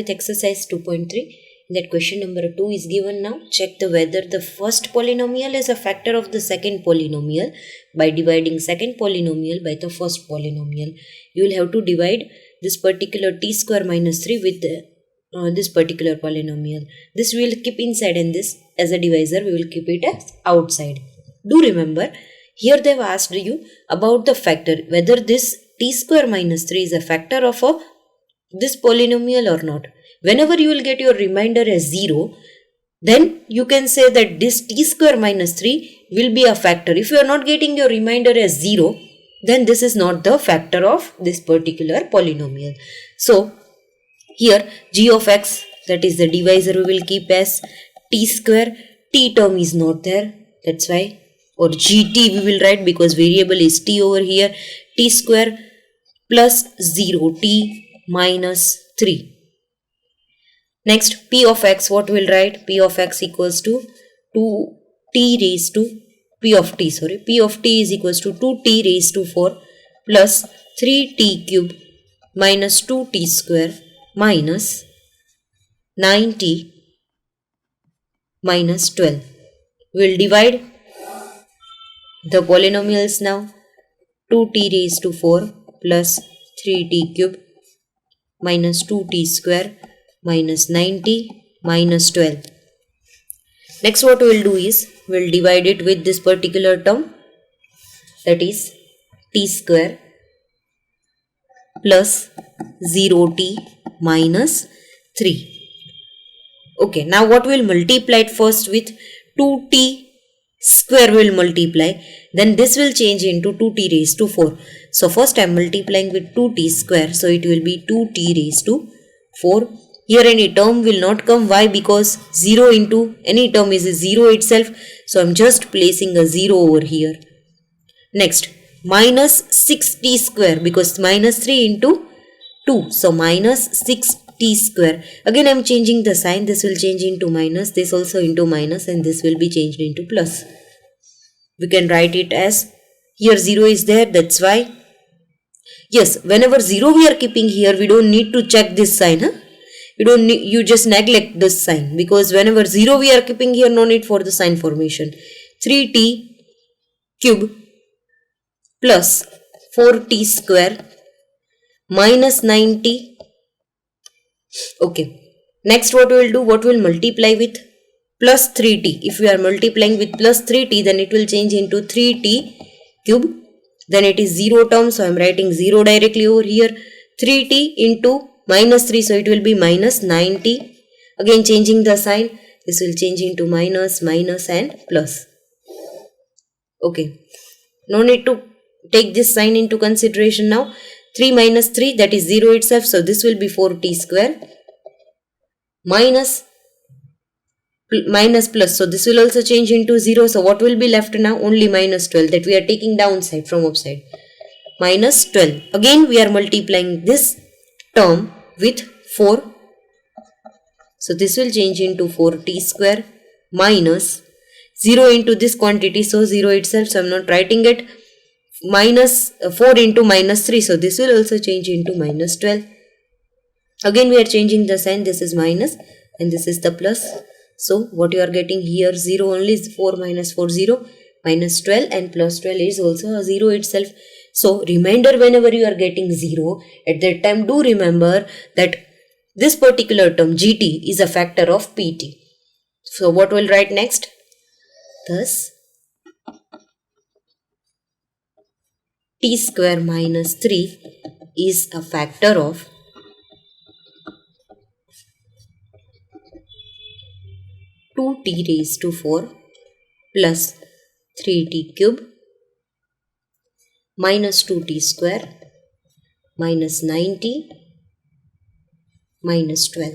with exercise 2.3. That question number 2 is given now. Check whether the first polynomial is a factor of the second polynomial by dividing second polynomial by the first polynomial. You will have to divide this particular t square minus 3 with this particular polynomial. This we will keep inside, and this as a divisor we will keep it as outside. Do remember, here they have asked you about the factor, whether this t square minus 3 is a factor of this polynomial or not. Whenever you will get your remainder as 0, then you can say that this t square minus 3 will be a factor. If you are not getting your remainder as 0, then this is not the factor of this particular polynomial. So, here g of x, that is the divisor, we will keep as t square. T term is not there, that's why, or gt we will write because variable is t over here. T square plus 0t minus 3. Next, p of x, what we will write? P of x equals to 2t raised to, p of t is equals to 2t raised to 4 plus 3t cube minus 2t square minus 9t minus 12. We will divide the polynomials now. 2t raised to 4 plus 3t cube minus 2t square minus 9t minus 12. Next what we will do is, we will divide it with this particular term, that is t square plus 0t minus 3. Okay, now what we will multiply it first with? 2t square will multiply, then this will change into 2t raised to 4. So first I am multiplying with 2t square, so it will be 2t raised to 4. Here any term will not come. Why? Because 0 into any term is a 0 itself. So I am just placing a 0 over here. Next, minus 6t square, because minus 3 into 2. So minus 6t square. Again I am changing the sign. This will change into minus, this also into minus, and this will be changed into plus. We can write it as, here 0 is there, that's why. Yes, whenever 0 we are keeping here, we don't need to check this sign. You just neglect this sign, because whenever 0 we are keeping here, no need for the sign formation. 3t cube plus 4t square minus 9t. Okay. Next what we will do? What we will multiply with? Plus 3t. If we are multiplying with plus 3t, then it will change into 3t cube. Then it is 0 term, so I am writing 0 directly over here. 3t into minus 3, so it will be minus 9t. Again changing the sign, this will change into minus, minus and plus. Okay. No need to take this sign into consideration now. 3 minus 3, that is 0 itself, so this will be 4t square. Minus plus, so this will also change into 0. So what will be left now? Only minus 12, that we are taking downside from upside. Minus 12. Again we are multiplying this term with 4. So this will change into 4t square minus 0 into this quantity, so 0 itself, so I am not writing it. Minus 4 into minus 3, so this will also change into minus 12. Again we are changing the sign, this is minus and this is the plus. So what you are getting here, 0 only is 4 minus 4, 0, minus 12, and plus 12 is also a 0 itself. So remainder, whenever you are getting 0, at that time do remember that this particular term gt is a factor of pt. So what will write next? Thus t square minus 3 is a factor of two t raised to 4 plus 3t cube minus 2t square minus 9t minus 12.